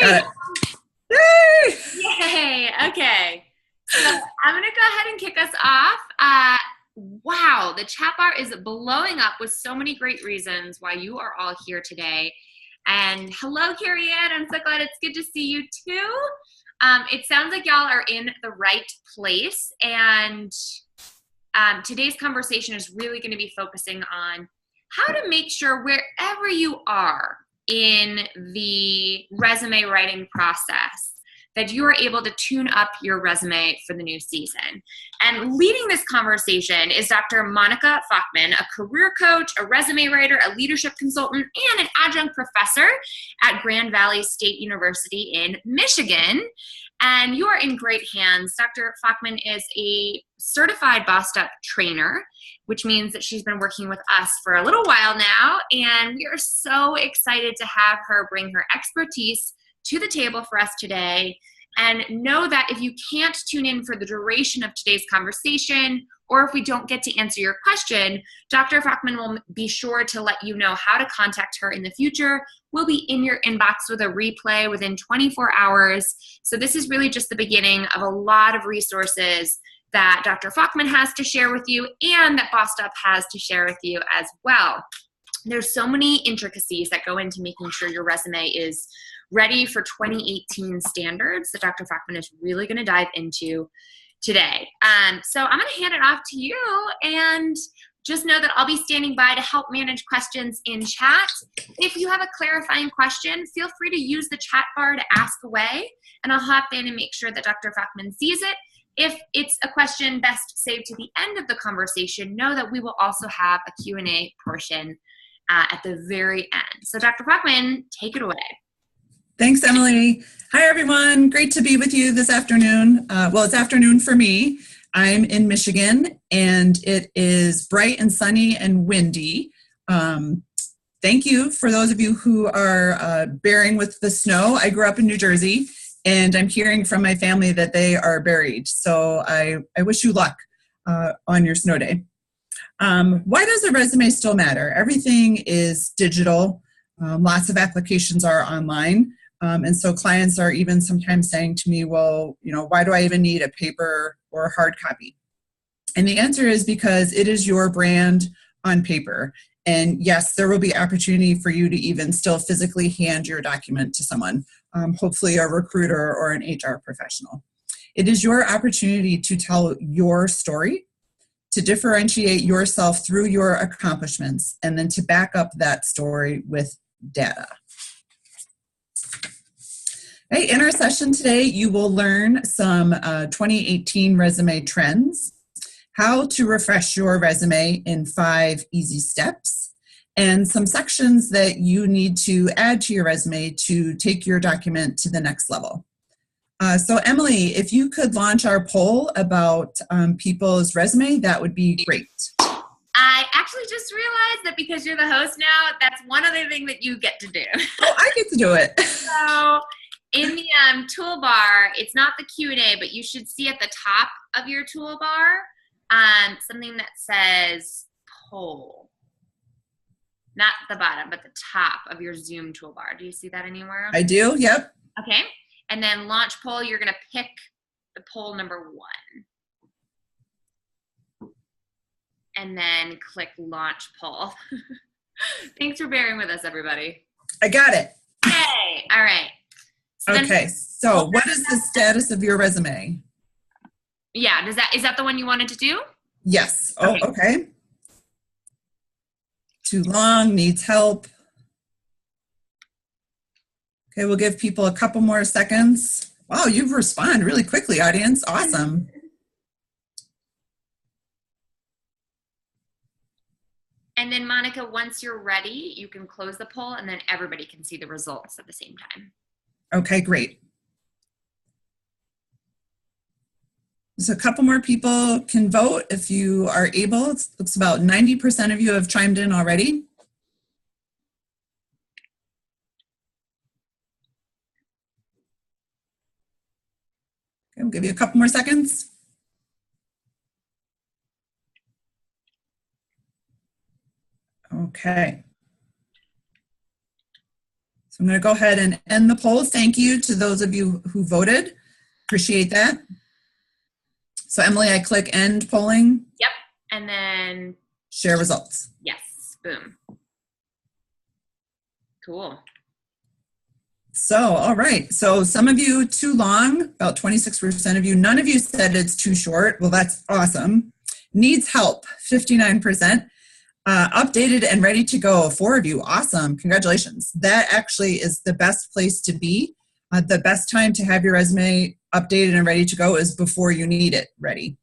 Got it. Yay! Yay! Okay. So I'm going to go ahead and kick us off. Wow, the chat bar is blowing up with so many great reasons why you are all here today. And hello, Carrie Ann. I'm so glad it's good to see you too. It sounds like y'all are in the right place. And today's conversation is really going to be focusing on how to make sure wherever you are in the resume writing process that you are able to tune up your resume for the new season. And leading this conversation is Dr. Monica Fochtman, a career coach, a resume writer, a leadership consultant, and an adjunct professor at Grand Valley State University in Michigan. And you are in great hands. Dr. Fochtman is a certified Bossed Up trainer, which means that she's been working with us for a little while now. And we are so excited to have her bring her expertise to the table for us today. And know that if you can't tune in for the duration of today's conversation, or if we don't get to answer your question, Dr. Fochtman will be sure to let you know how to contact her in the future. We'll be in your inbox with a replay within 24 hours. So this is really just the beginning of a lot of resources that Dr. Fochtman has to share with you and that Bossed Up has to share with you as well. There's so many intricacies that go into making sure your resume is ready for 2018 standards that Dr. Fochtman is really going to dive into today. So I'm going to hand it off to you, and just know that I'll be standing by to help manage questions in chat. If you have a clarifying question, feel free to use the chat bar to ask away, and I'll hop in and make sure that Dr. Fochtman sees it. If it's a question best saved to the end of the conversation, know that we will also have a Q&A portion at the very end. So Dr. Fochtman, take it away. Thanks, Emily. Hi, everyone. Great to be with you this afternoon. Well, it's afternoon for me. I'm in Michigan, and it is bright and sunny and windy. Thank you for those of you who are bearing with the snow. I grew up in New Jersey, and I'm hearing from my family that they are buried. So I wish you luck on your snow day. Why does a resume still matter? Everything is digital. Lots of applications are online. And so clients are even sometimes saying to me, well, why do I even need a paper or a hard copy? And the answer is because it is your brand on paper. And yes, there will be opportunity for you to even still physically hand your document to someone, hopefully a recruiter or an HR professional. It is your opportunity to tell your story, to differentiate yourself through your accomplishments, and then to back up that story with data. Hey, in our session today, you will learn some 2018 resume trends, how to refresh your resume in 5 easy steps, and some sections that you need to add to your resume to take your document to the next level. So Emily, if you could launch our poll about people's resume, that would be great. I actually just realized that because you're the host now, that's one other thing that you get to do. Oh, I get to do it. So in the toolbar, it's not the Q&A, but you should see at the top of your toolbar something that says poll. Not the bottom, but the top of your Zoom toolbar. Do you see that anywhere? I do, yep. Okay. And then launch poll, you're going to pick the poll number 1. And then click launch poll. Thanks for bearing with us, everybody. I got it. Yay. All right. Okay, so what is the status of your resume? Yeah, is that the one you wanted to do? Yes. Oh, okay. Too long, needs help. Okay, we'll give people a couple more seconds. Wow, you've responded really quickly, audience. Awesome. And then Monica, once you're ready, you can close the poll and then everybody can see the results at the same time. Okay, great. So a couple more people can vote if you are able. It looks about 90% of you have chimed in already. Okay, we'll give you a couple more seconds. Okay. So I'm going to go ahead and end the poll. Thank you to those of you who voted. Appreciate that. So Emily, I click end polling. Yep. And then share results. Yes. Boom. Cool. So, all right. So some of you too long, about 26% of you. None of you said it's too short. Well, that's awesome. Needs help, 59%. Updated and ready to go, 4 of you. Awesome. Congratulations. That actually is the best place to be. The best time to have your resume updated and ready to go is before you need it ready.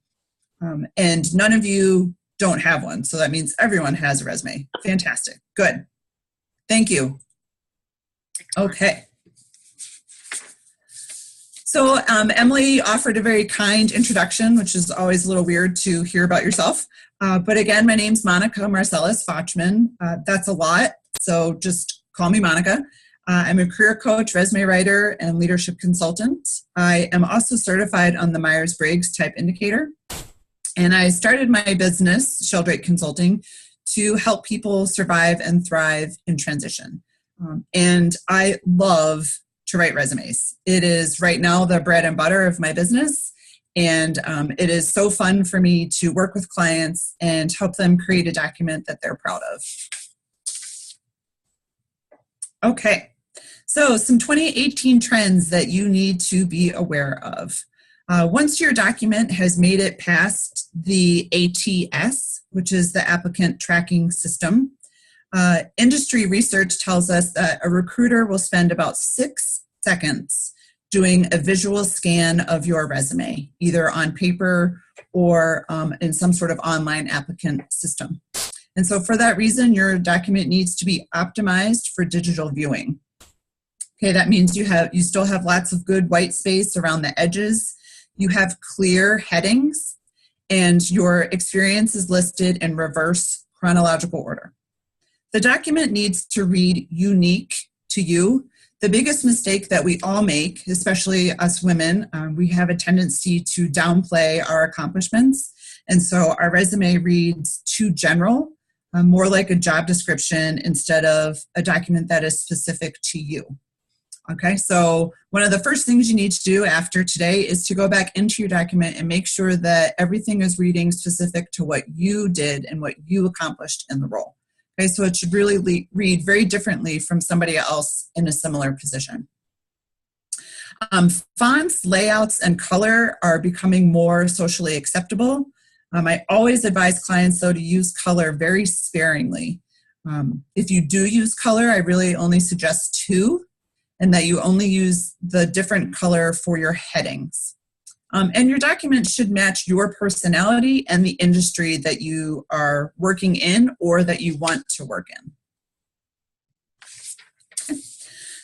And none of you don't have one. So that means everyone has a resume. Fantastic. Good. Thank you. Okay. So Emily offered a very kind introduction, which is always a little weird to hear about yourself. But again, my name's Monica Marcellus Fochtman. That's a lot, so just call me Monica. I'm a career coach, resume writer, and leadership consultant. I am also certified on the Myers-Briggs Type Indicator. And I started my business, Sheldrake Consulting, to help people survive and thrive in transition. And I love to write resumes. It is right now the bread and butter of my business. And it is so fun for me to work with clients and help them create a document that they're proud of. Okay, so some 2018 trends that you need to be aware of. Once your document has made it past the ATS, which is the applicant tracking system, industry research tells us that a recruiter will spend about 6 seconds doing a visual scan of your resume, either on paper or in some sort of online applicant system. And so for that reason, your document needs to be optimized for digital viewing. Okay, that means you still have lots of good white space around the edges. You have clear headings, and your experience is listed in reverse chronological order. The document needs to read unique to you. The biggest mistake that we all make, especially us women, we have a tendency to downplay our accomplishments. And so our resume reads too general, more like a job description instead of a document that is specific to you. Okay, so one of the first things you need to do after today is to go back into your document and make sure that everything is reading specific to what you did and what you accomplished in the role. Okay, so it should really read very differently from somebody else in a similar position. Fonts, layouts, and color are becoming more socially acceptable. I always advise clients, though, to use color very sparingly. If you do use color, I really only suggest 2, and that you only use the different color for your headings. And your document should match your personality and the industry that you are working in or that you want to work in.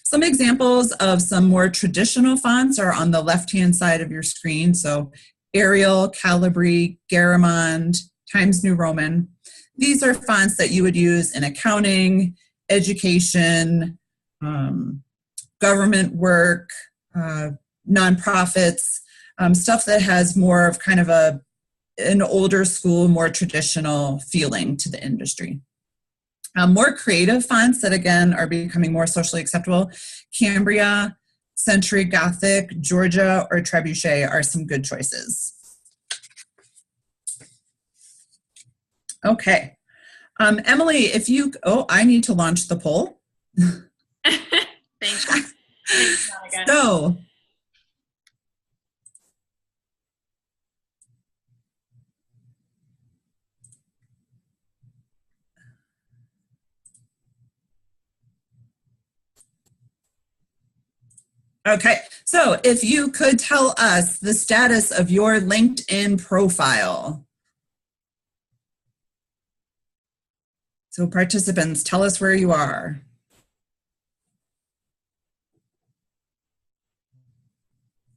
Some examples of some more traditional fonts are on the left-hand side of your screen. So Arial, Calibri, Garamond, Times New Roman. These are fonts that you would use in accounting, education, government work, nonprofits, stuff that has more of kind of an older school, more traditional feeling to the industry. More creative fonts that, again, are becoming more socially acceptable, Cambria, Century Gothic, Georgia, or Trebuchet are some good choices. Okay. Emily, if you, I need to launch the poll. Thanks. Thanks, Monica. So, okay, so if you could tell us the status of your LinkedIn profile. So participants, tell us where you are.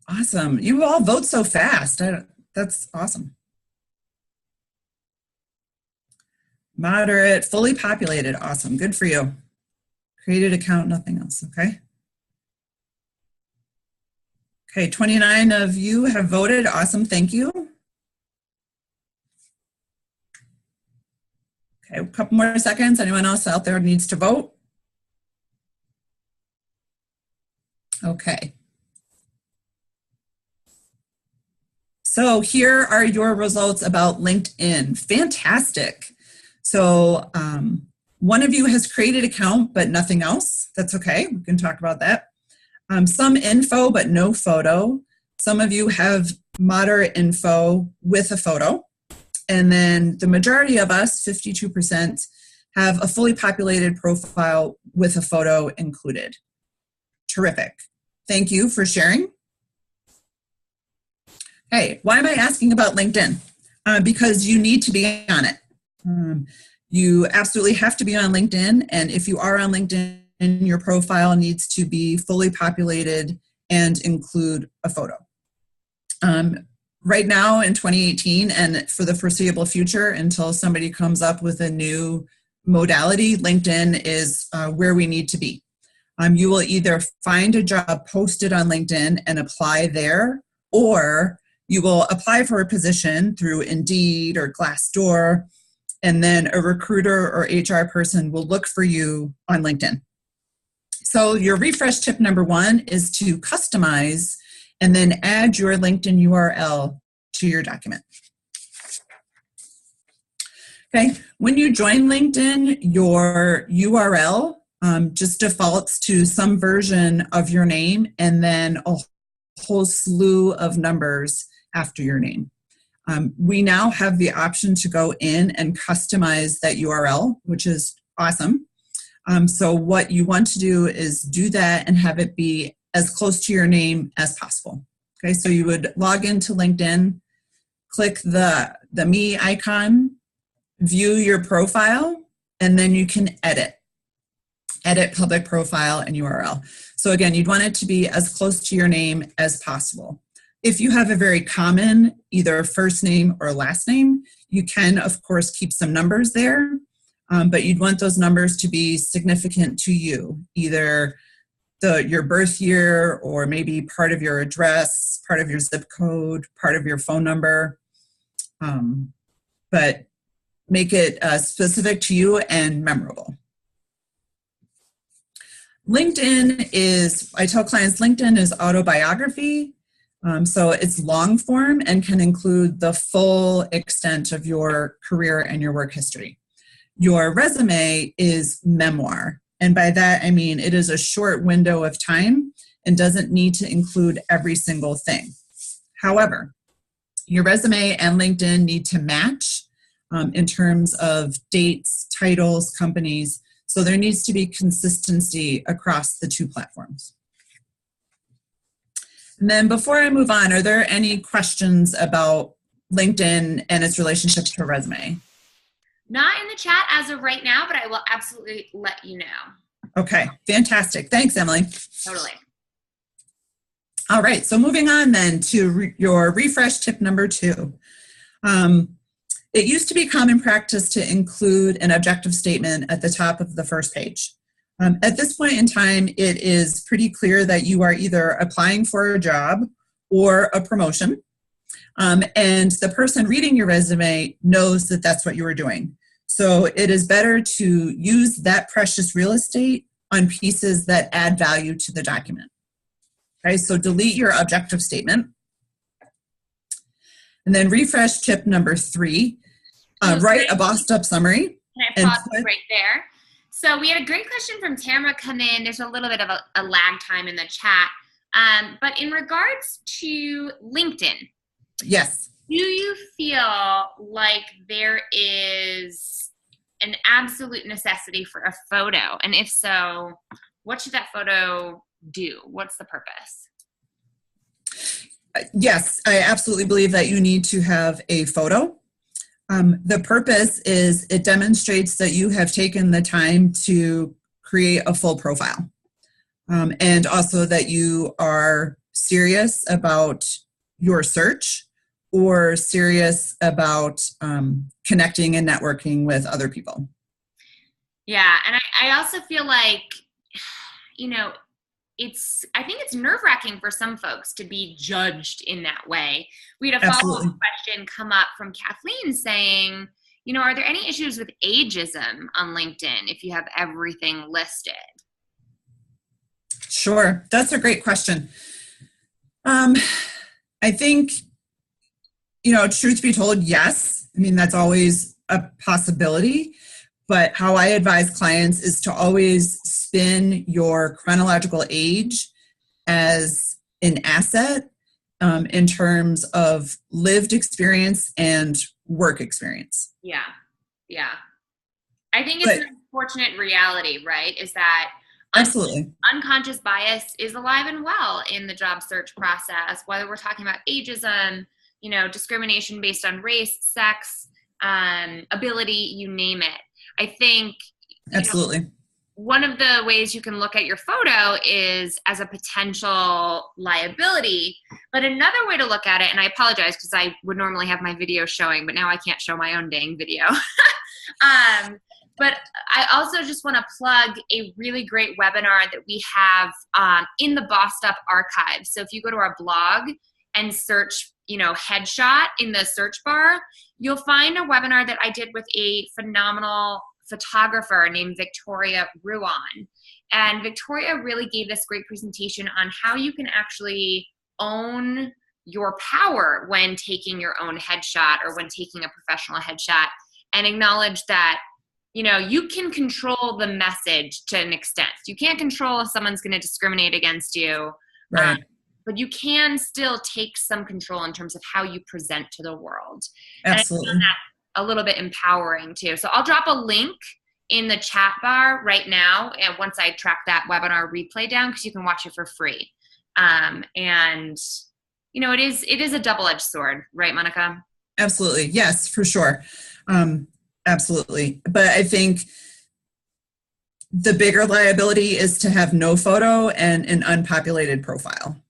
Awesome. You all vote so fast. That's awesome. Moderate, fully populated. Awesome. Good for you. Created account, nothing else. Okay. Okay, 29 of you have voted. Awesome. Thank you. Okay, a couple more seconds. Anyone else out there needs to vote? Okay. So here are your results about LinkedIn. Fantastic. So one of you has created an account, but nothing else. That's okay. We can talk about that. Some info, but no photo. Some of you have moderate info with a photo. And then the majority of us, 52%, have a fully populated profile with a photo included. Terrific. Thank you for sharing. Hey, why am I asking about LinkedIn? Because you need to be on it. You absolutely have to be on LinkedIn. And if you are on LinkedIn, your profile needs to be fully populated and include a photo. Right now in 2018 and for the foreseeable future until somebody comes up with a new modality, LinkedIn is where we need to be. You will either find a job posted on LinkedIn and apply there, or you will apply for a position through Indeed or Glassdoor, and then a recruiter or HR person will look for you on LinkedIn. So your refresh tip number 1 is to customize and then add your LinkedIn URL to your document. Okay, when you join LinkedIn, your URL just defaults to some version of your name and then a whole slew of numbers after your name. We now have the option to go in and customize that URL, which is awesome. So what you want to do is do that and have it be as close to your name as possible. Okay, so you would log into LinkedIn, click the me icon, view your profile, and then you can edit public profile and URL. So again, you'd want it to be as close to your name as possible. If you have a very common, either first name or last name, you can, of course, keep some numbers there, but you'd want those numbers to be significant to you, either your birth year or maybe part of your address, part of your zip code, part of your phone number, but make it specific to you and memorable. LinkedIn is, I tell clients, LinkedIn is autobiography. So it's long form and can include the full extent of your career and your work history. Your resume is memoir. And by that, I mean it is a short window of time and doesn't need to include every single thing. However, your resume and LinkedIn need to match in terms of dates, titles, companies. So there needs to be consistency across the two platforms. And then before I move on, are there any questions about LinkedIn and its relationship to a resume? Not in the chat as of right now, but I will absolutely let you know. Okay, fantastic. Thanks, Emily. Totally. All right, so moving on then to your refresh tip number 2. It used to be common practice to include an objective statement at the top of the first page. At this point in time, it is pretty clear that you are either applying for a job or a promotion, and the person reading your resume knows that that's what you are doing. So it is better to use that precious real estate on pieces that add value to the document. Okay, so delete your objective statement. And then refresh tip number 3, write a bossed up summary. Can I pause right there? So we had a great question from Tamara come in. There's a little bit of a lag time in the chat. But in regards to LinkedIn. Yes. Do you feel like there is an absolute necessity for a photo? And if so, what should that photo do? What's the purpose? Yes, I absolutely believe that you need to have a photo. The purpose is it demonstrates that you have taken the time to create a full profile, and also that you are serious about your search or serious about connecting and networking with other people. Yeah, and I also feel like, I think it's nerve-wracking for some folks to be judged in that way. We had a follow-up question come up from Kathleen saying, are there any issues with ageism on LinkedIn if you have everything listed? Sure. That's a great question. I think, truth be told, yes. I mean, that's always a possibility. But how I advise clients is to always spin your chronological age as an asset in terms of lived experience and work experience. Yeah. Yeah. I think it's an unfortunate reality, right? Is that absolutely unconscious bias is alive and well in the job search process, whether we're talking about ageism, discrimination based on race, sex, ability, you name it. I think absolutely one of the ways you can look at your photo is as a potential liability, but another way to look at it, and I apologize because I would normally have my video showing, but now I can't show my own dang video. But I also just want to plug a really great webinar that we have in the Bossed Up archive. So if you go to our blog and search, headshot in the search bar, you'll find a webinar that I did with a phenomenal photographer named Victoria Ruan. And Victoria really gave this great presentation on how you can actually own your power when taking your own headshot or when taking a professional headshot, and acknowledge that you can control the message to an extent. You can't control if someone's going to discriminate against you, right? But you can still take some control in terms of how you present to the world. Absolutely. And I found that a little bit empowering too. So I'll drop a link in the chat bar right now, and once I track that webinar replay down, because you can watch it for free. And it is a double-edged sword, right, Monica? Absolutely, yes, for sure. Absolutely. But I think the bigger liability is to have no photo and an unpopulated profile.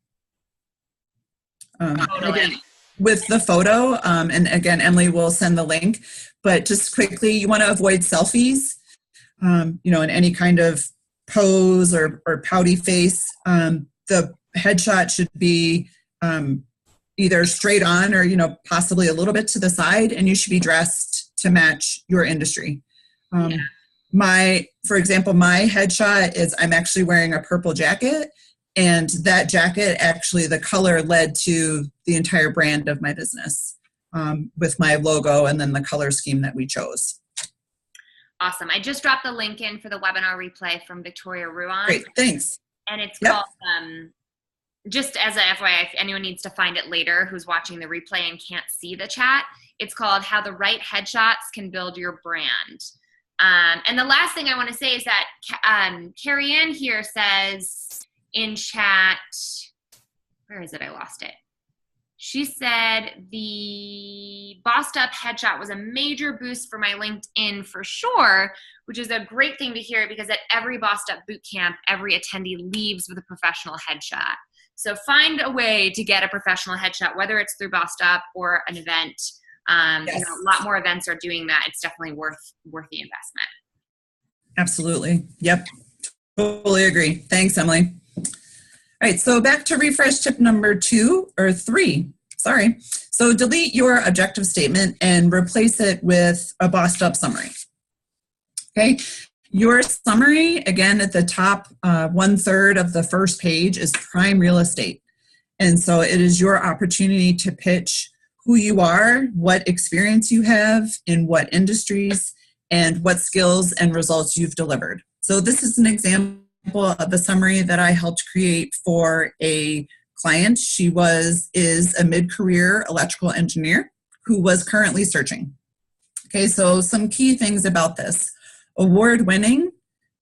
Totally. Again, with the photo, and again, Emilie will send the link, but just quickly, you want to avoid selfies, in any kind of pose or pouty face. The headshot should be either straight on or, possibly a little bit to the side, and you should be dressed to match your industry. For example, my headshot is I'm actually wearing a purple jacket, and that jacket, actually the color led to the entire brand of my business with my logo and then the color scheme that we chose. Awesome. I just dropped the link in for the webinar replay from Victoria Ruan. Great, thanks. And it's called, just as a FYI, if anyone needs to find it later who's watching the replay and can't see the chat, it's called How the Right Headshots Can Build Your Brand. And the last thing I want to say is that Carrie Ann here says in chat, where is it? I lost it. She said the Bossed Up headshot was a major boost for my LinkedIn for sure, which is a great thing to hear because at every Bossed Up bootcamp, every attendee leaves with a professional headshot. So find a way to get a professional headshot, whether it's through Bossed Up or an event. Yes. A lot more events are doing that. It's definitely worth the investment. Absolutely. Yep. Totally agree. Thanks, Emilie. All right. So back to refresh tip number 3. Sorry. So delete your objective statement and replace it with a bossed up summary. Okay. Your summary, again, at the top 1/3 of the first page is prime real estate. And so it is your opportunity to pitch who you are, what experience you have in what industries, and what skills and results you've delivered. So this is an example of a summary that I helped create for a client. She is a mid-career electrical engineer who was currently searching. Okay, so some key things about this. Award-winning,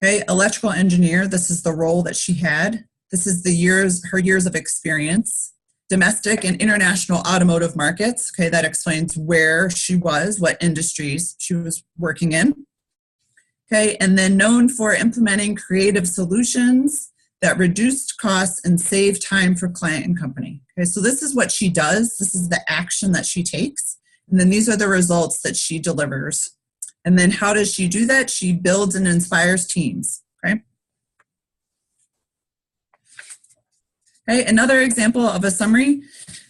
okay, electrical engineer, this is the role that she had. This is her years of experience. Domestic and international automotive markets, okay, that explains where she was, what industries she was working in. Okay, and then known for implementing creative solutions that reduced costs and saved time for client and company. Okay, so this is what she does. This is the action that she takes. And then these are the results that she delivers. And then how does she do that? She builds and inspires teams, okay? Okay, another example of a summary.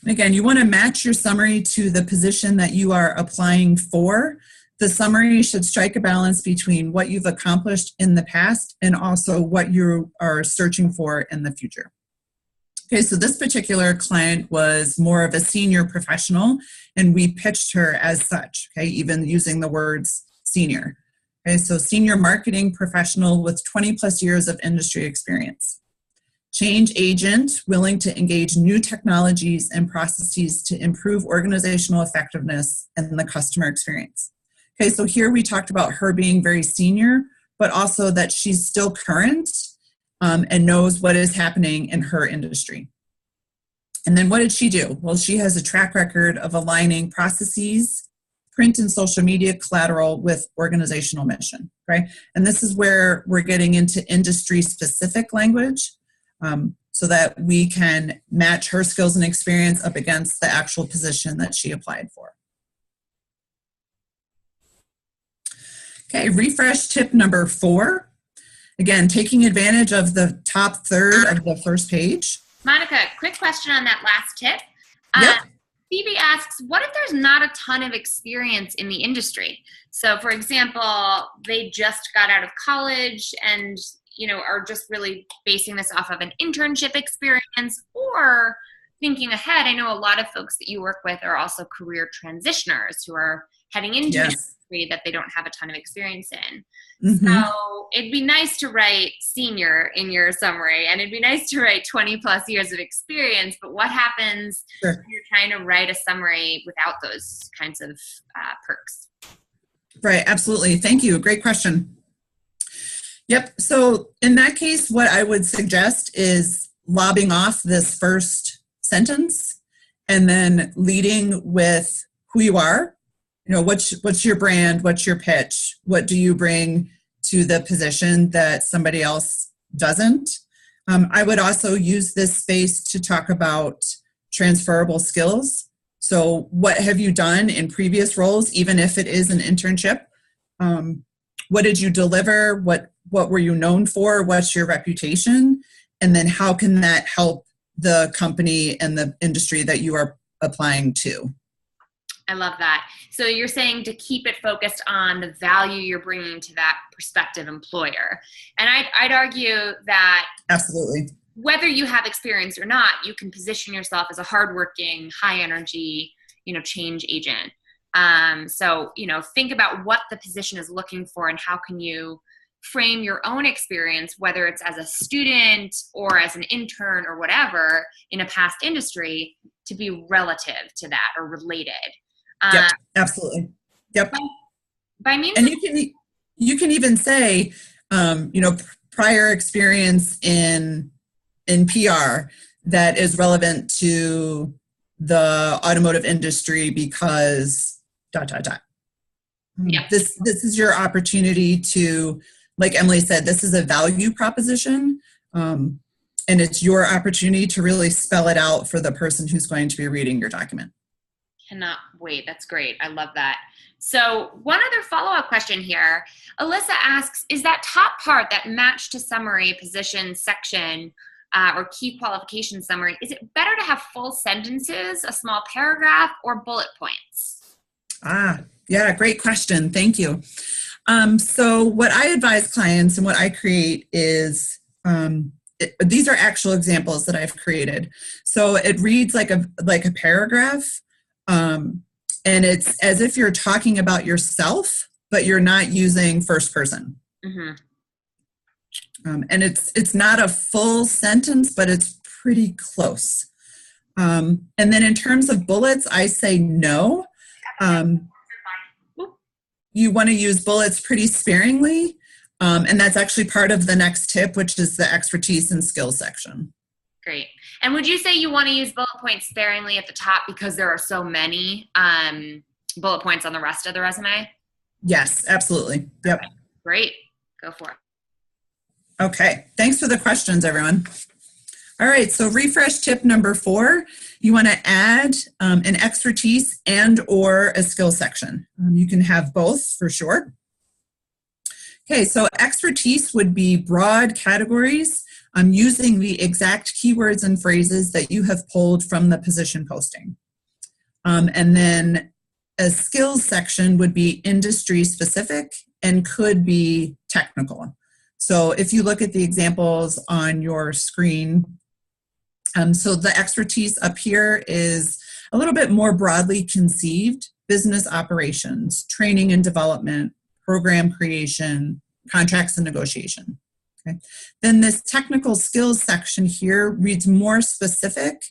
And again, you want to match your summary to the position that you are applying for. the summary should strike a balance between what you've accomplished in the past and also what you are searching for in the future. Okay, so this particular client was more of a senior professional, and we pitched her as such, okay, even using the words senior. Okay, so senior marketing professional with 20 plus years of industry experience. Change agent, willing to engage new technologies and processes to improve organizational effectiveness and the customer experience. Okay, so here we talked about her being very senior, but also that she's still current and knows what is happening in her industry. And then what did she do? Well, she has a track record of aligning processes, print and social media collateral with organizational mission, right? And this is where we're getting into industry-specific language so that we can match her skills and experience up against the actual position that she applied for. Okay, refresh tip number 4. Again, taking advantage of the top third of the first page. Monica, quick question on that last tip. Yep. Phoebe asks, what if there's not a ton of experience in the industry? So, for example, they just got out of college and, are just really basing this off of an internship experience, or thinking ahead. I know a lot of folks that you work with are also career transitioners who are heading into an industry that they don't have a ton of experience in. Mm-hmm. So it'd be nice to write senior in your summary, and it'd be nice to write 20 plus years of experience, but what happens when you're trying to write a summary without those kinds of perks? Right, absolutely. Thank you. Great question. Yep. So in that case, what I would suggest is lobbing off this first sentence and then leading with who you are. What's your brand? What's your pitch? What do you bring to the position that somebody else doesn't? I would also use this space to talk about transferable skills. So what have you done in previous roles, even if it is an internship? What did you deliver? What were you known for? What's your reputation? And then how can that help the company and the industry that you are applying to? I love that. So you're saying to keep it focused on the value you're bringing to that prospective employer. And I'd argue that absolutely, whether you have experience or not, you can position yourself as a hardworking, high energy, change agent. So think about what the position is looking for and how can you frame your own experience, whether it's as a student or as an intern or whatever in a past industry, to be relative to that or related. Yep, absolutely. Yep. By means and you can even say, prior experience in PR that is relevant to the automotive industry because ... Yep. This is your opportunity to, like Emilie said, this is a value proposition, and it's your opportunity to really spell it out for the person who's going to be reading your document. Cannot wait. That's great. I love that. So one other follow-up question here. Alyssa asks, is that top part, that match to summary position section or key qualification summary, is it better to have full sentences, a small paragraph, or bullet points? Yeah, great question. Thank you. So what I advise clients and what I create is, these are actual examples that I've created. So it reads like a paragraph. And it's as if you're talking about yourself, but you're not using first person. Mm-hmm. And it's not a full sentence, but it's pretty close. And then in terms of bullets, I say no. You want to use bullets pretty sparingly. And that's actually part of the next tip, which is the expertise and skills section. Great. And would you say you want to use bullet points sparingly at the top because there are so many bullet points on the rest of the resume? Yes, absolutely. Yep. Okay. Great. Go for it. Okay. Thanks for the questions, everyone. All right. So refresh tip number 4. You want to add an expertise and or a skill section. You can have both for sure. Okay. So expertise would be broad categories using the exact keywords and phrases that you have pulled from the position posting. And then A skills section would be industry specific and could be technical. So if you look at the examples on your screen, so the expertise up here is a little bit more broadly conceived: business operations, training and development, program creation, contracts and negotiation. Okay. Then this technical skills section here reads more specific,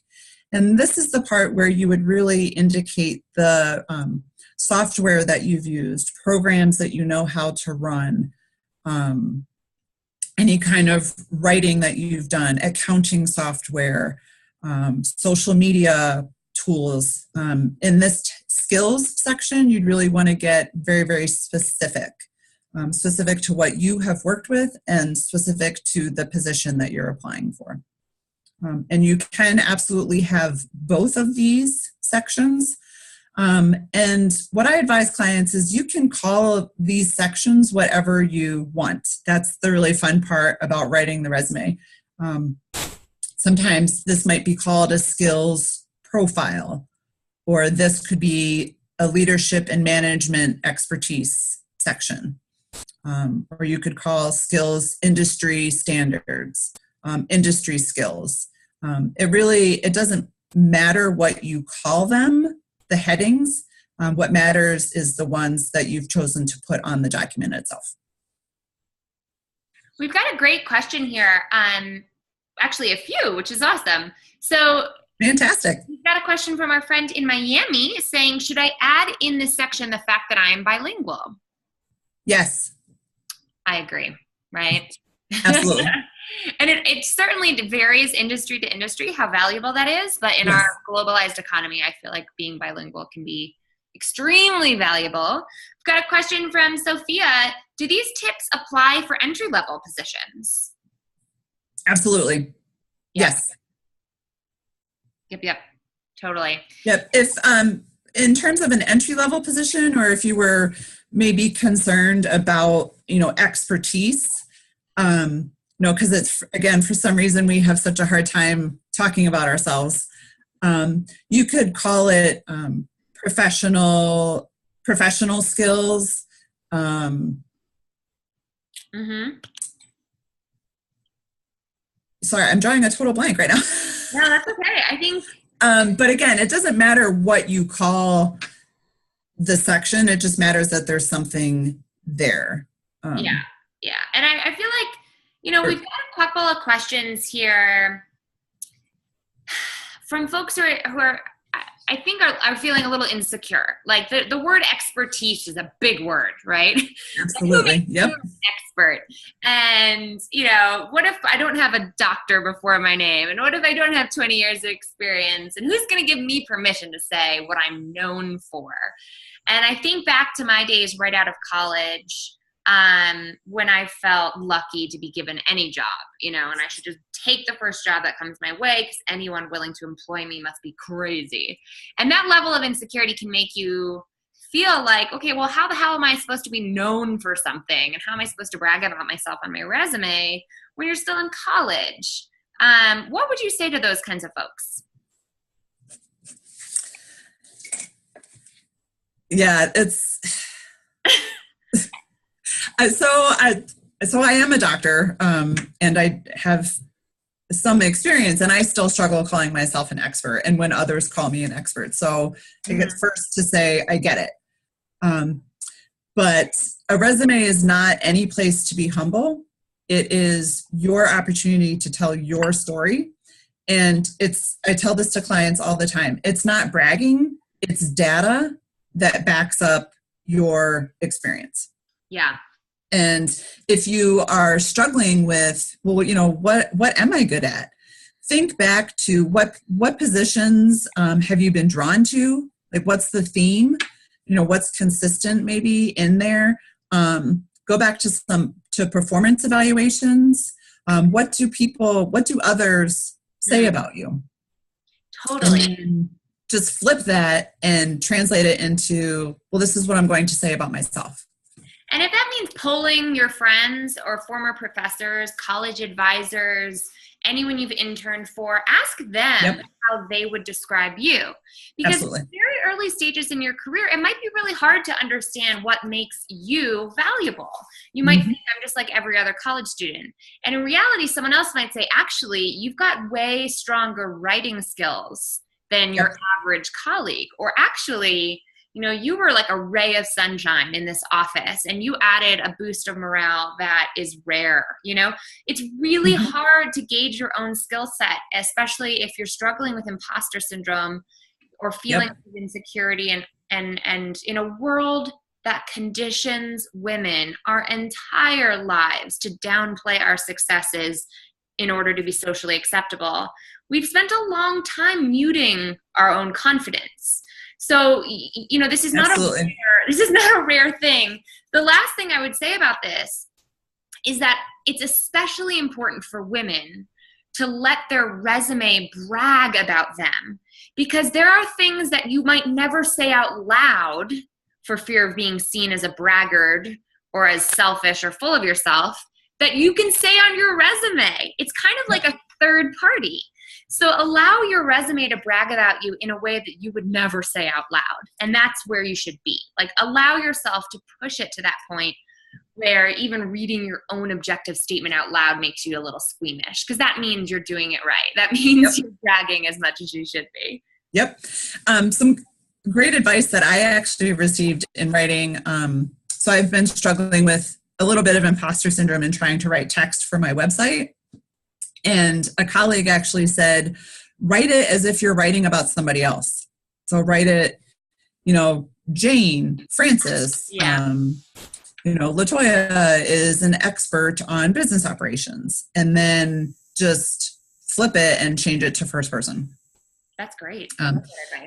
and this is the part where you would really indicate the software that you've used, programs that you know how to run, any kind of writing that you've done, accounting software, social media tools. In this skills section, you'd really want to get very, very specific, specific to what you have worked with and specific to the position that you're applying for. And you can absolutely have both of these sections. And what I advise clients is you can call these sections whatever you want. That's the really fun part about writing the resume. Sometimes this might be called a skills profile, or this could be a leadership and management expertise section. Or you could call skills industry standards, industry skills. It doesn't matter what you call them, the headings. What matters is the ones that you've chosen to put on the document itself. We've got a great question here. Actually, a few, which is awesome. So fantastic. We've got a question from our friend in Miami saying, should I add in this section the fact that I am bilingual? Yes. I agree, right? Absolutely. And it certainly varies industry to industry how valuable that is. But in our globalized economy, I feel like being bilingual can be extremely valuable. We've got a question from Sophia. Do these tips apply for entry-level positions? Absolutely. Yes. Yep. Totally. Yep. If in terms of an entry-level position, or if you were maybe concerned about, expertise, because it's, again, for some reason we have such a hard time talking about ourselves. You could call it professional skills. Sorry, I'm drawing a total blank right now. No, that's okay. I think. But again, it doesn't matter what you call the section. It just matters that there's something there. Yeah. And I feel like, we've got a couple of questions here from folks who are I think are feeling a little insecure. Like the word expertise is a big word, right? Absolutely. Yep. Expert. And, what if I don't have a doctor before my name? And what if I don't have 20 years of experience? And who's going to give me permission to say what I'm known for? And I think back to my days right out of college, when I felt lucky to be given any job, and I should just take the first job that comes my way because anyone willing to employ me must be crazy. And that level of insecurity can make you feel like, okay, well, how the hell am I supposed to be known for something? And how am I supposed to brag about myself on my resume when you're still in college? What would you say to those kinds of folks? Yeah, it's... So I am a doctor, and I have some experience, and I still struggle calling myself an expert and when others call me an expert. So I get first to say, I get it. But a resume is not any place to be humble. It is your opportunity to tell your story. And I tell this to clients all the time. It's not bragging. It's data that backs up your experience. Yeah. And if you are struggling with, well, what am I good at? Think back to what positions have you been drawn to? Like, what's the theme? What's consistent maybe in there? Go back to performance evaluations. What do others say about you? Totally. And just flip that and translate it into, well, this is what I'm going to say about myself. And if that means polling your friends or former professors, college advisors, anyone you've interned for, ask them how they would describe you. Because Absolutely. at very early stages in your career, it might be really hard to understand what makes you valuable. You might think I'm just like every other college student. And in reality, someone else might say, actually, you've got way stronger writing skills than your average colleague. Or actually, you were like a ray of sunshine in this office and you added a boost of morale that is rare. It's really hard to gauge your own skill set, especially if you're struggling with imposter syndrome or feeling of insecurity and in a world that conditions women our entire lives to downplay our successes in order to be socially acceptable. We've spent a long time muting our own confidence. So, this is not a rare thing. The last thing I would say about this is that it's especially important for women to let their resume brag about them, because there are things that you might never say out loud for fear of being seen as a braggart or as selfish or full of yourself that you can say on your resume. It's kind of like a third party. So allow your resume to brag about you in a way that you would never say out loud. And that's where you should be. Like, allow yourself to push it to that point where even reading your own objective statement out loud makes you a little squeamish, because that means you're doing it right. That means you're bragging as much as you should be. Yep. Some great advice that I actually received in writing. So I've been struggling with a little bit of imposter syndrome in trying to write text for my website. And a colleague actually said, write it as if you're writing about somebody else. So write it, Jane, Francis, LaToya is an expert on business operations, and then just flip it and change it to first person. That's great.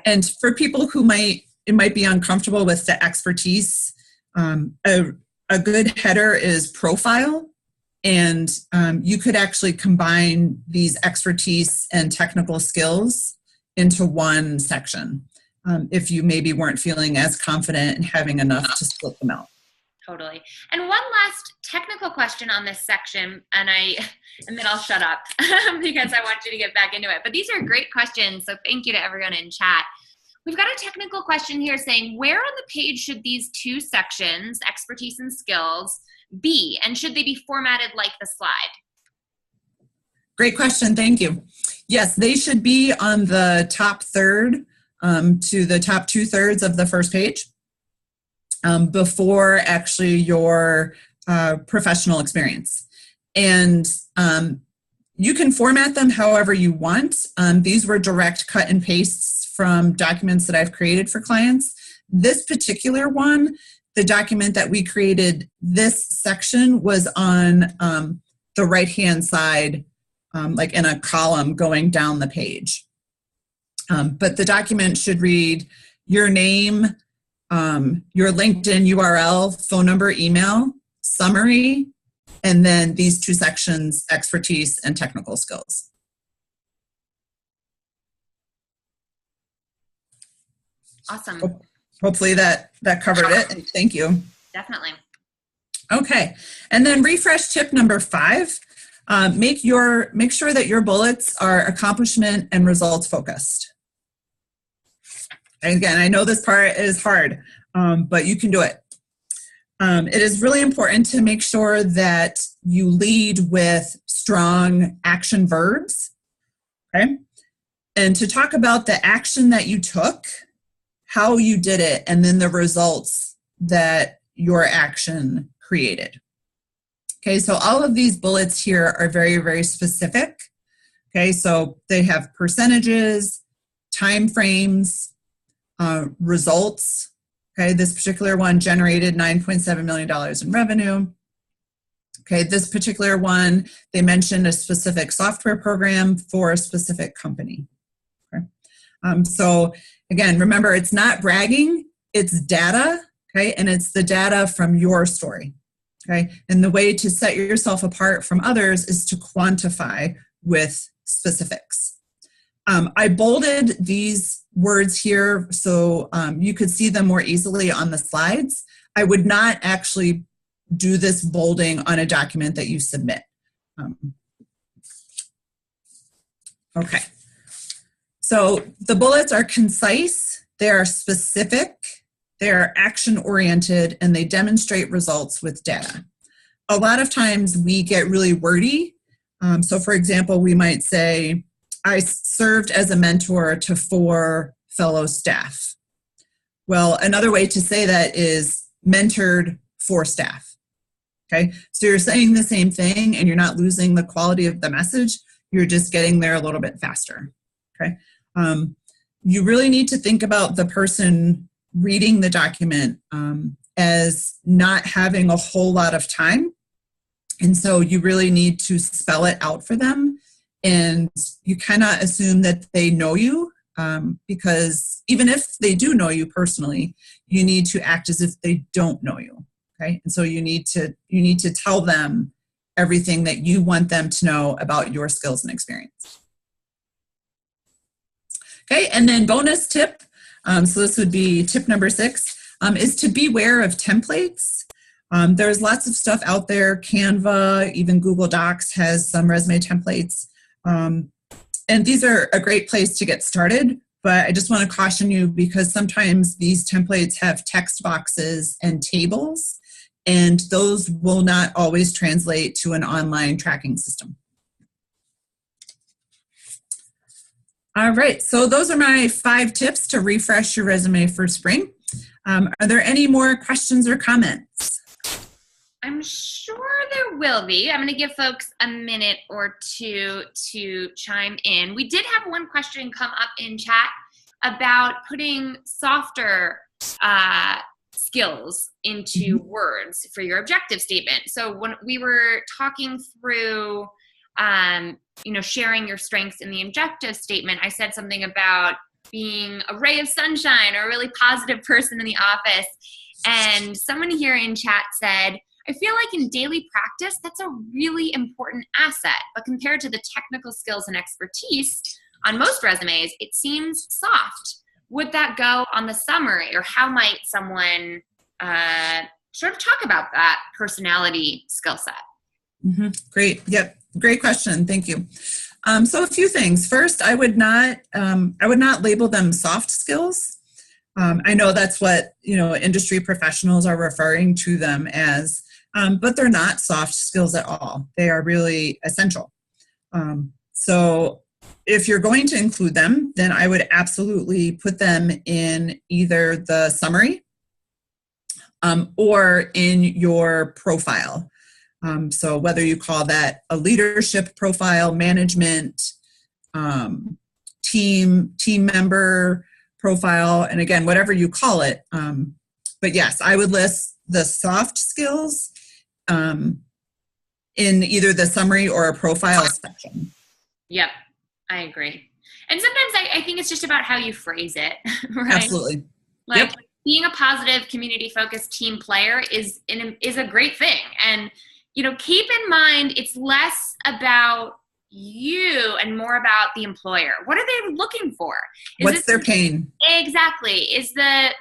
And for people who might be uncomfortable with the expertise, a good header is profile. And you could actually combine these expertise and technical skills into one section if you maybe weren't feeling as confident and having enough to split them out. Totally. And one last technical question on this section, and then I'll shut up because I want you to get back into it. But these are great questions, so thank you to everyone in chat. We've got a technical question here saying, where on the page should these two sections, expertise and skills, be? And should they be formatted like the slide? Great question. Thank you. Yes, they should be on the top third to the top 2/3 of the first page before actually your professional experience. And you can format them however you want. These were direct cut and pastes from documents that I've created for clients. This particular one, the document that we created, this section was on the right-hand side, like in a column going down the page. But the document should read your name, your LinkedIn URL, phone number, email, summary, and then these two sections, expertise and technical skills. Awesome. Hopefully that covered it, and thank you. Definitely. Okay, and then refresh tip number 5. Make sure that your bullets are accomplishment and results focused. And again, I know this part is hard, but you can do it. It is really important to make sure that you lead with strong action verbs, okay? And to talk about the action that you took, how you did it, and then the results that your action created. Okay, so all of these bullets here are very, very specific. Okay, so they have percentages, time frames, results. Okay, this particular one generated $9.7 million in revenue. Okay, this particular one, they mentioned a specific software program for a specific company. Okay, so again, remember, it's not bragging, it's data, okay, and it's the data from your story, okay? And the way to set yourself apart from others is to quantify with specifics. I bolded these words here so you could see them more easily on the slides. I would not actually do this bolding on a document that you submit. Okay. So the bullets are concise, they are specific, they are action-oriented, and they demonstrate results with data. A lot of times we get really wordy. So for example, we might say, I served as a mentor to 4 fellow staff. Well, another way to say that is mentored 4 staff. Okay, so you're saying the same thing and you're not losing the quality of the message, you're just getting there a little bit faster. Okay, you really need to think about the person reading the document as not having a whole lot of time. And so you really need to spell it out for them. And you cannot assume that they know you, because even if they do know you personally, you need to act as if they don't know you. Okay, and so you need to tell them everything that you want them to know about your skills and experience. Okay, and then bonus tip, so this would be tip number 6, is to beware of templates. There's lots of stuff out there. Canva, even Google Docs has some resume templates. And these are a great place to get started, but I just want to caution you because sometimes these templates have text boxes and tables, and those will not always translate to an online tracking system. All right, so those are my 5 tips to refresh your resume for spring. Are there any more questions or comments? I'm sure there will be. I'm going to give folks a minute or 2 to chime in. We did have one question come up in chat about putting softer skills into words for your objective statement. So when we were talking through sharing your strengths in the objective statement, I said something about being a ray of sunshine or a really positive person in the office. And someone here in chat said, I feel like in daily practice, that's a really important asset. But compared to the technical skills and expertise on most resumes, it seems soft. Would that go on the summary, or how might someone sort of talk about that personality skill set? Great. Yep. Great question. Thank you. So a few things. First, I would not label them soft skills. I know that's what industry professionals are referring to them as, but they're not soft skills at all. They are really essential. So if you're going to include them, then I would absolutely put them in either the summary or in your profile. So whether you call that a leadership profile, management, team member profile, and again, whatever you call it. But yes, I would list the soft skills in either the summary or a profile section. Yep, I agree. And sometimes I think it's just about how you phrase it, right? Absolutely. Like being a positive, community-focused team player is a great thing. And keep in mind, it's less about you and more about the employer. What are they looking for? What's their pain? Exactly. Is the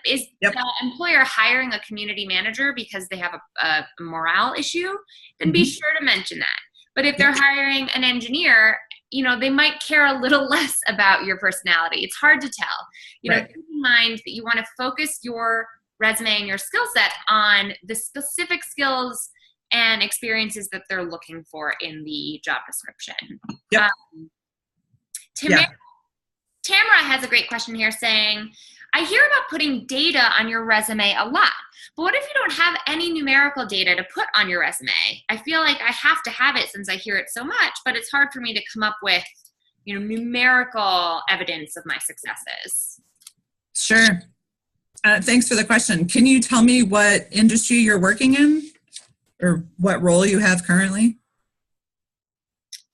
employer hiring a community manager because they have a morale issue? Then be sure to mention that. But if they're hiring an engineer, they might care a little less about your personality. It's hard to tell. Keep in mind that you want to focus your resume and your skill set on the specific skills and experiences that they're looking for in the job description. Yep. Tamara has a great question here saying, I hear about putting data on your resume a lot, but what if you don't have any numerical data to put on your resume? I feel like I have to have it since I hear it so much, but it's hard for me to come up with, numerical evidence of my successes. Sure. Thanks for the question. Can you tell me what industry you're working in? Or what role you have currently?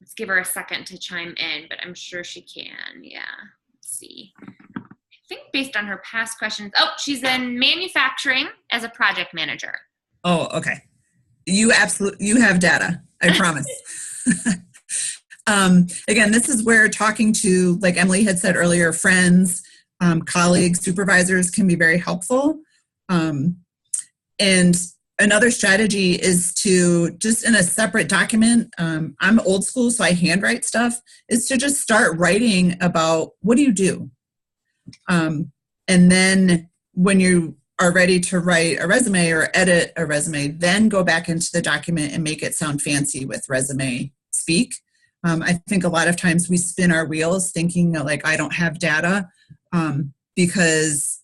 Let's give her a second to chime in, but I'm sure she can. Yeah, let's see. I think based on her past questions, she's in manufacturing as a project manager. Oh, okay. You have data, I promise. Again, this is where talking to, like Emilie had said earlier, friends, colleagues, supervisors can be very helpful. And Another strategy is to just in a separate document, I'm old school, so I handwrite stuff, is to just start writing about what do you do? And then when you are ready to write a resume or edit a resume, then go back into the document and make it sound fancy with resume speak. I think a lot of times we spin our wheels thinking that, like, I don't have data because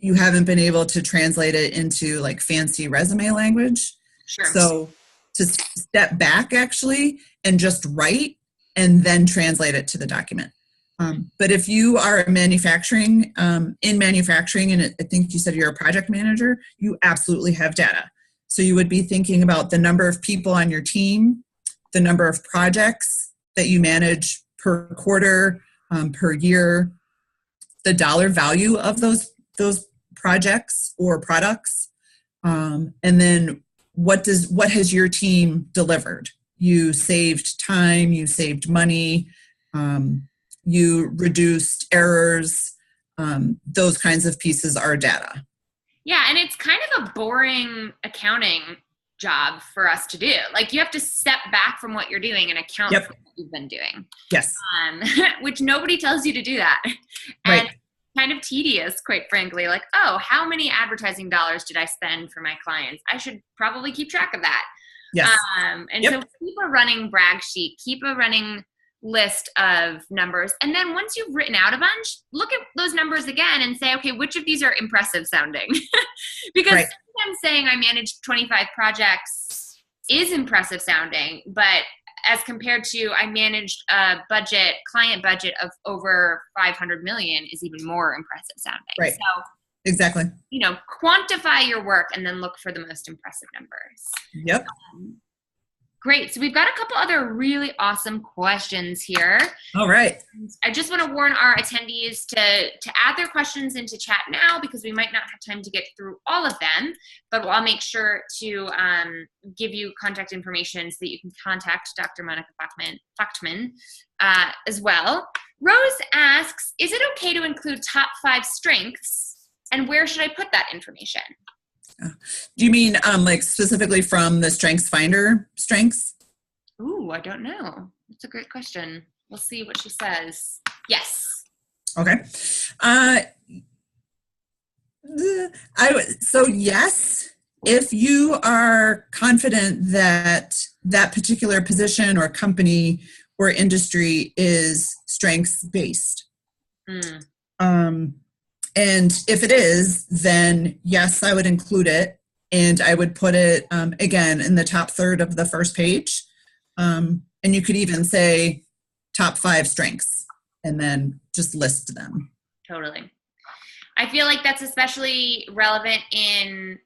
you haven't been able to translate it into like fancy resume language. Sure. So to step back actually and just write and then translate it to the document. But if you are in manufacturing, and I think you said you're a project manager, you absolutely have data. So you would be thinking about the number of people on your team, the number of projects that you manage per quarter, per year, the dollar value of those projects or products, and then what has your team delivered? You saved time, you saved money, you reduced errors. Those kinds of pieces are data. Yeah, and it's kind of a boring accounting job for us to do. Like, you have to step back from what you're doing and account for what you've been doing. Yes. Which nobody tells you to do that. Right. And kind of tedious, quite frankly. Like, oh, how many advertising dollars did I spend for my clients? I should probably keep track of that. Yes. So keep a running brag sheet, keep a running list of numbers. And then once you've written out a bunch, look at those numbers again and say, okay, which of these are impressive sounding? Because sometimes saying I managed 25 projects is impressive sounding, but as compared to I managed a client budget of over 500 million is even more impressive sounding. Right. So exactly. Quantify your work and then look for the most impressive numbers. Yep. Great. So we've got a couple other really awesome questions here. All right. I just want to warn our attendees to add their questions into chat now, because we might not have time to get through all of them, but I'll make sure to give you contact information so that you can contact Dr. Monica Fochtman as well. Rose asks, is it okay to include top 5 strengths, and where should I put that information? Do you mean like specifically from the Strengths Finder strengths? Ooh, I don't know. That's a great question. We'll see what she says. Yes. Okay. So yes, if you are confident that that particular position or company or industry is strengths based. And if it is, then yes, I would include it, and I would put it, again, in the top third of the first page. And you could even say top 5 strengths and then just list them. Totally. I feel like that's especially relevant in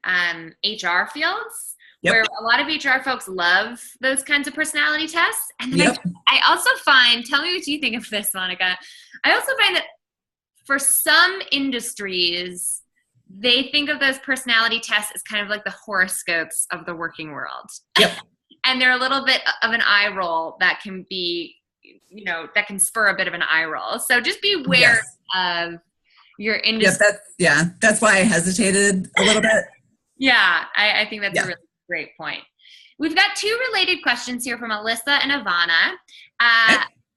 HR fields, where a lot of HR folks love those kinds of personality tests. And then I also find, tell me what you think of this, Monica. I also find that for some industries, they think of those personality tests as kind of like the horoscopes of the working world. Yep. And they're a little bit of an eye roll that can be, that can spur a bit of an eye roll. So just beware of your industry. That's why I hesitated a little bit. Yeah, I think that's a really great point. We've got 2 related questions here from Alyssa and Ivana.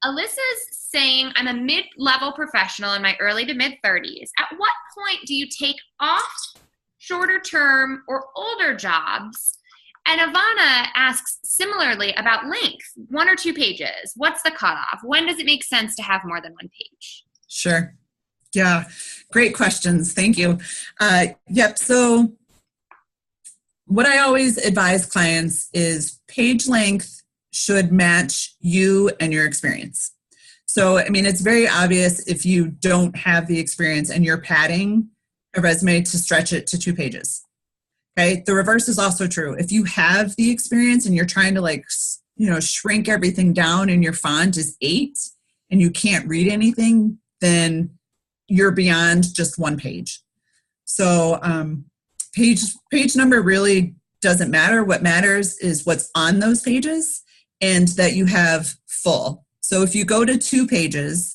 Alyssa's saying, I'm a mid-level professional in my early to mid-30s. At what point do you take off shorter term or older jobs? And Ivana asks similarly about length, 1 or 2 pages. What's the cutoff? When does it make sense to have more than 1 page? Sure. Yeah, great questions. Thank you. So what I always advise clients is page length should match you and your experience. So, I mean, it's very obvious if you don't have the experience and you're padding a resume to stretch it to 2 pages. Okay. The reverse is also true. If you have the experience and you're trying to shrink everything down and your font is 8 and you can't read anything, then you're beyond just 1 page. So page number really doesn't matter. What matters is what's on those pages and that you have full. So if you go to 2 pages,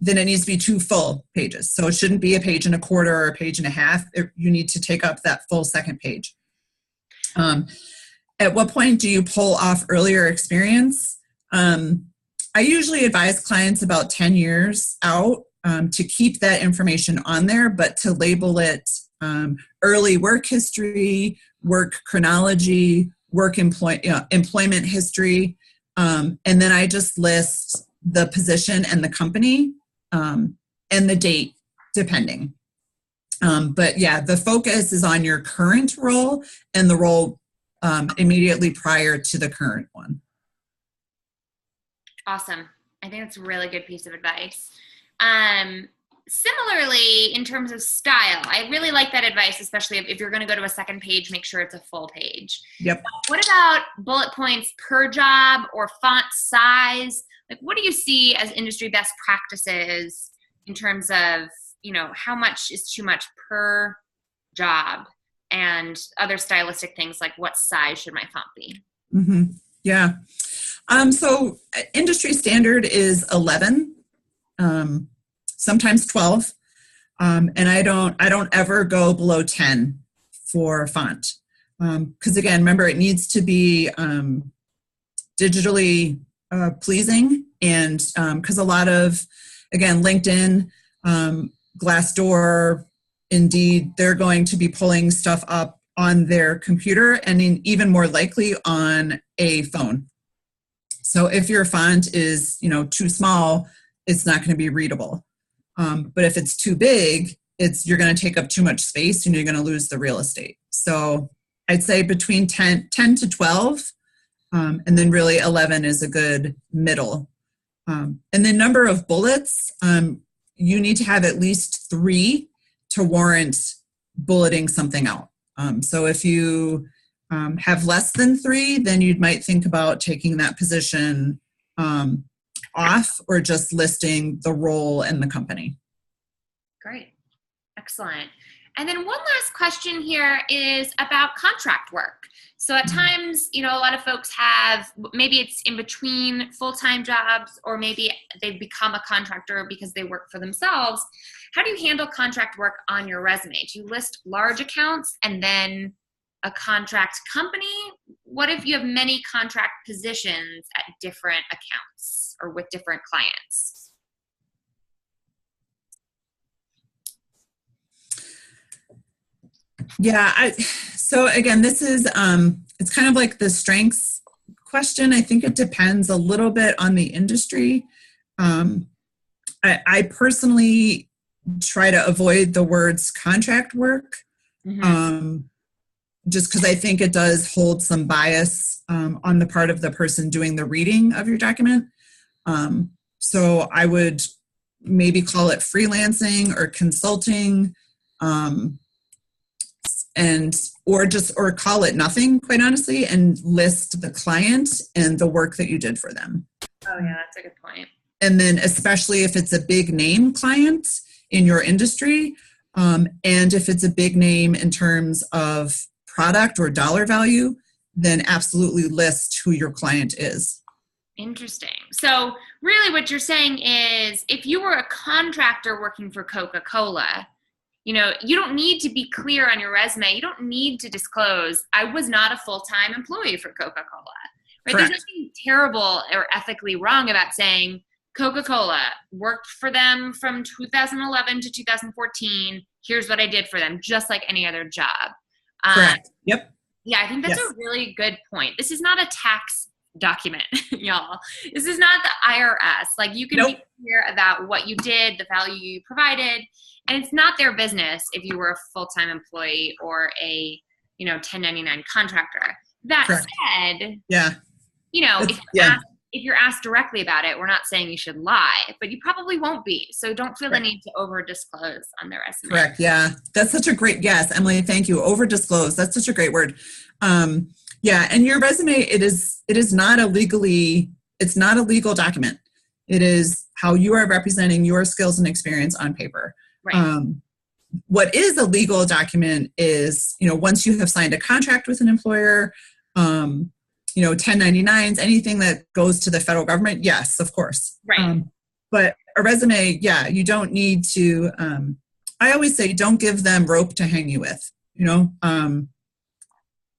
then it needs to be 2 full pages. So it shouldn't be a page and a quarter or a page and a half. You need to take up that full second page. At what point do you pull off earlier experience? I usually advise clients about 10 years out to keep that information on there, but to label it early work history, work chronology, employment history, and then I just list the position and the company and the date, depending. But yeah, the focus is on your current role and the role immediately prior to the current one. Awesome. I think that's a really good piece of advice. Similarly, in terms of style, I really like that advice, especially if you're going to go to a second page, make sure it's a full page. Yep. What about bullet points per job or font size? Like, what do you see as industry best practices in terms of, how much is too much per job and other stylistic things like what size should my font be? Mm-hmm. Yeah. So industry standard is 11, sometimes 12. And I don't ever go below 10 for font. Cause again, remember it needs to be, digitally, pleasing. And, cause a lot of, again, LinkedIn, Glassdoor, Indeed, they're going to be pulling stuff up on their computer and even more likely on a phone. So if your font is, too small, it's not going to be readable. But if it's too big, you're going to take up too much space and you're going to lose the real estate. So I'd say between 10 to 12, and then really 11 is a good middle. And the number of bullets, you need to have at least 3 to warrant bulleting something out. So if you have less than 3, then you might think about taking that position off or just listing the role and the company. Great. Excellent. And then one last question here is about contract work. So at times, a lot of folks have, maybe it's in between full-time jobs, or maybe they've become a contractor because they work for themselves. How do you handle contract work on your resume? Do you list large accounts and then a contract company? What if you have many contract positions at different accounts or with different clients? Yeah. So again, this is, it's kind of like the strengths question. I think it depends a little bit on the industry. I personally try to avoid the words contract work, just because I think it does hold some bias on the part of the person doing the reading of your document. So I would maybe call it freelancing or consulting, or call it nothing, quite honestly, and list the client and the work that you did for them. Oh yeah, that's a good point. And then especially if it's a big name client in your industry, and if it's a big name in terms of product or dollar value, then absolutely list who your client is. Interesting. So really what you're saying is if you were a contractor working for Coca-Cola, you don't need to be clear on your resume. You don't need to disclose, I was not a full-time employee for Coca-Cola. Right? There's nothing terrible or ethically wrong about saying Coca-Cola worked for them from 2011 to 2014. Here's what I did for them, just like any other job. Correct. Yep. Yeah, I think that's a really good point. This is not a tax document, y'all. This is not the IRS. Like, you can be clear about what you did, the value you provided, and it's not their business if you were a full-time employee or a 1099 contractor. That said, if you're asked directly about it, we're not saying you should lie, but you probably won't be. So don't feel the need to over-disclose on their resume. Correct. Yeah. That's such a great guess, Emily. Thank you. Over-disclose. That's such a great word. Yeah. And your resume, it's not a legal document. It is how you are representing your skills and experience on paper. Right. What is a legal document is, once you have signed a contract with an employer, 1099s, anything that goes to the federal government. Yes, of course. Right. But a resume, yeah, you don't need to, I always say, don't give them rope to hang you with,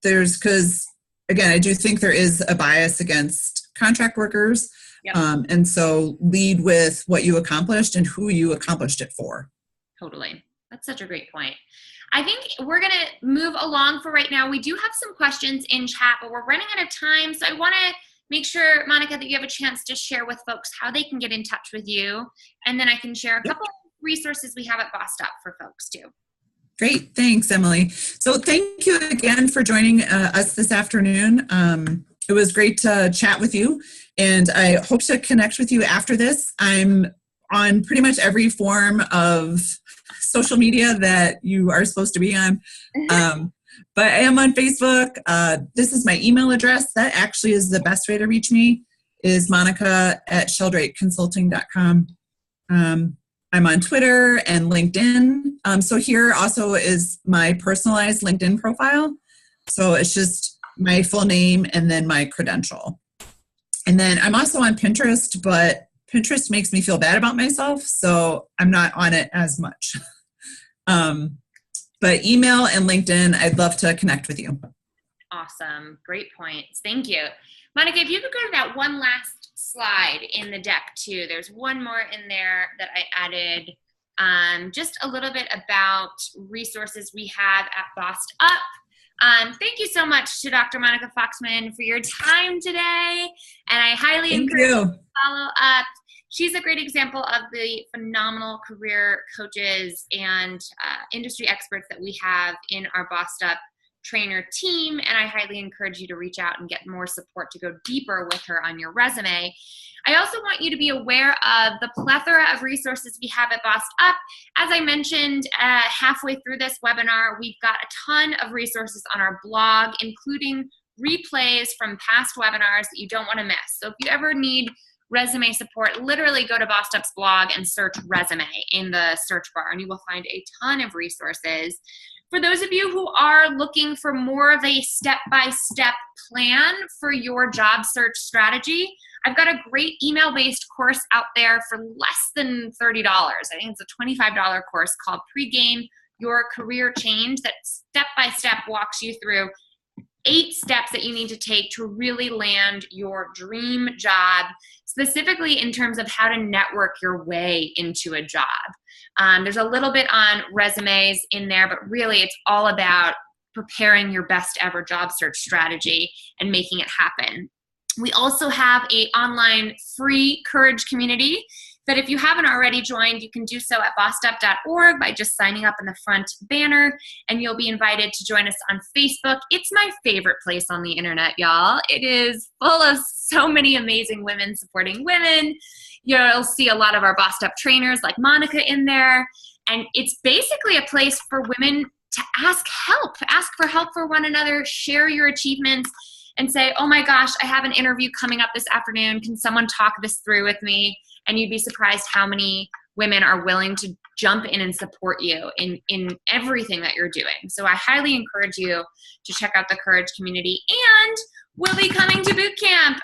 because again, I do think there is a bias against contract workers. Yep. And so lead with what you accomplished and who you accomplished it for. Totally. That's such a great point. I think we're going to move along for right now. We do have some questions in chat, but we're running out of time. So I want to make sure, Monica, that you have a chance to share with folks how they can get in touch with you. And then I can share a couple of resources we have at Bossed Up for folks too. Great. Thanks, Emily. So thank you again for joining us this afternoon. It was great to chat with you, and I hope to connect with you after this. I'm on pretty much every form of social media that you are supposed to be on. But I am on Facebook. This is my email address. That actually is the best way to reach me, is monica@sheldrakeconsulting.com. I'm on Twitter and LinkedIn. So here also is my personalized LinkedIn profile. So it's just my full name and then my credential. And then I'm also on Pinterest, but Pinterest makes me feel bad about myself, so I'm not on it as much. But email and LinkedIn, I'd love to connect with you. Awesome. Great points. Thank you. Monica, if you could go to that one last slide in the deck too. There's one more in there that I added, just a little bit about resources we have at Bossed Up. Thank you so much to Dr. Monica Fochtman for your time today. And I highly encourage you to follow up. She's a great example of the phenomenal career coaches and industry experts that we have in our Bossed Up trainer team. And I highly encourage you to reach out and get more support to go deeper with her on your resume. I also want you to be aware of the plethora of resources we have at Bossed Up. As I mentioned halfway through this webinar, we've got a ton of resources on our blog, including replays from past webinars that you don't want to miss. So if you ever need resume support, literally go to Bossed Up's blog and search resume in the search bar, and you will find a ton of resources. For those of you who are looking for more of a step-by-step plan for your job search strategy, I've got a great email-based course out there for less than $30. I think it's a $25 course called Pre-Game Your Career Change that step-by-step walks you through 8 steps that you need to take to really land your dream job, specifically in terms of how to network your way into a job. There's a little bit on resumes in there, but really it's all about preparing your best ever job search strategy and making it happen. We also have an online free courage community that if you haven't already joined, you can do so at bossedup.org by just signing up in the front banner, and you'll be invited to join us on Facebook. It's my favorite place on the internet, y'all. It is full of so many amazing women supporting women. You'll see a lot of our Bossed Up trainers like Monica in there, and it's basically a place for women to ask for help for one another, share your achievements, and say, oh my gosh, I have an interview coming up this afternoon. Can someone talk this through with me? And you'd be surprised how many women are willing to jump in and support you in everything that you're doing. So I highly encourage you to check out the Courage community. And we'll be coming to boot camp.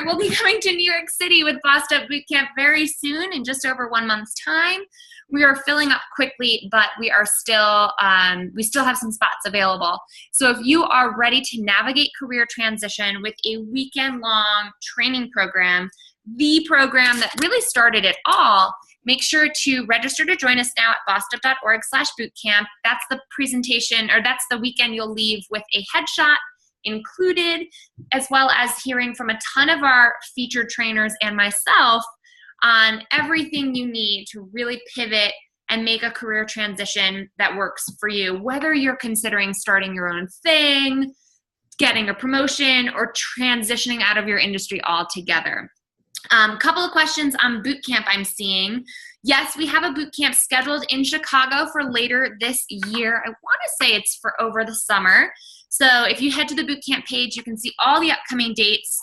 We'll be coming to New York City with Bossed Up Boot Camp very soon, in just over 1 month's time. We are filling up quickly, but we still have some spots available. So if you are ready to navigate career transition with a weekend-long training program, the program that really started it all, make sure to register to join us now at bossedup.org/bootcamp. That's the presentation, or that's the weekend you'll leave with a headshot included, as well as hearing from a ton of our featured trainers and myself on everything you need to really pivot and make a career transition that works for you, whether you're considering starting your own thing, getting a promotion, or transitioning out of your industry altogether. Couple of questions on boot camp I'm seeing. Yes, we have a boot camp scheduled in Chicago for later this year. I want to say it's for over the summer. So if you head to the boot camp page, you can see all the upcoming dates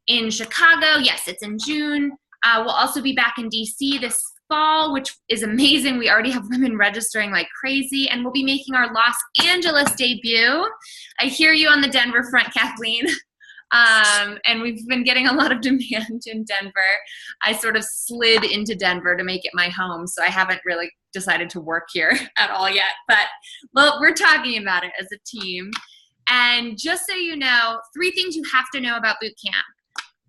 in Chicago. Yes, it's in June. We'll also be back in DC this fall, which is amazing. We already have women registering like crazy, and we'll be making our Los Angeles debut. I hear you on the Denver front, Kathleen. And we've been getting a lot of demand in Denver. I sort of slid into Denver to make it my home, so I haven't really decided to work here at all yet. But, well, we're talking about it as a team. And just so you know, 3 things you have to know about boot camp.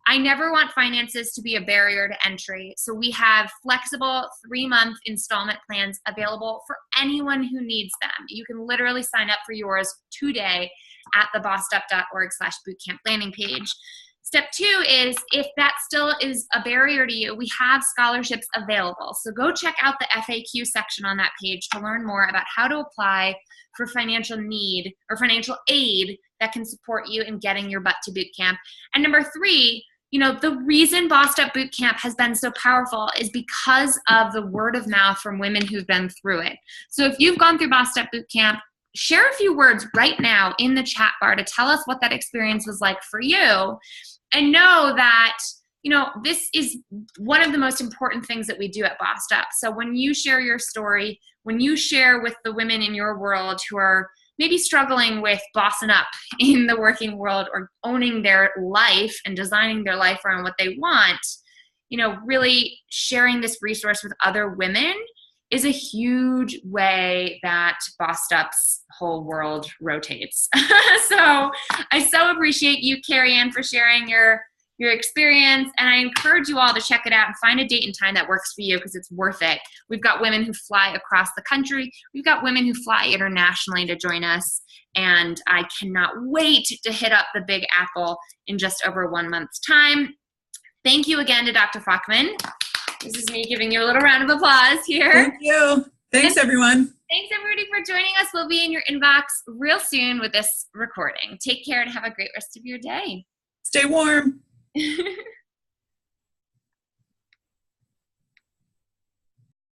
I never want finances to be a barrier to entry. So we have flexible 3-month installment plans available for anyone who needs them. You can literally sign up for yours today at the bossedup.org/bootcamp landing page. Step 2 is, if that still is a barrier to you, we have scholarships available. So go check out the FAQ section on that page to learn more about how to apply for financial need or financial aid that can support you in getting your butt to boot camp. And number 3, you know, the reason Bossed Up Boot Camp has been so powerful is because of the word of mouth from women who've been through it. So if you've gone through Bossed Up Boot Camp, share a few words right now in the chat bar to tell us what that experience was like for you. And know that, you know, this is one of the most important things that we do at Bossed Up. So when you share your story, when you share with the women in your world who are maybe struggling with bossing up in the working world or owning their life and designing their life around what they want, you know, really sharing this resource with other women is a huge way that Bossed Up's whole world rotates. So I so appreciate you, Carrie Ann, for sharing your experience, and I encourage you all to check it out and find a date and time that works for you, because it's worth it. We've got women who fly across the country. We've got women who fly internationally to join us, and I cannot wait to hit up the Big Apple in just over 1 month's time. Thank you again to Dr. Fochtman. This is me giving you a little round of applause here. Thank you. Thanks, everyone. Thanks, everybody, for joining us. We'll be in your inbox real soon with this recording. Take care and have a great rest of your day. Stay warm.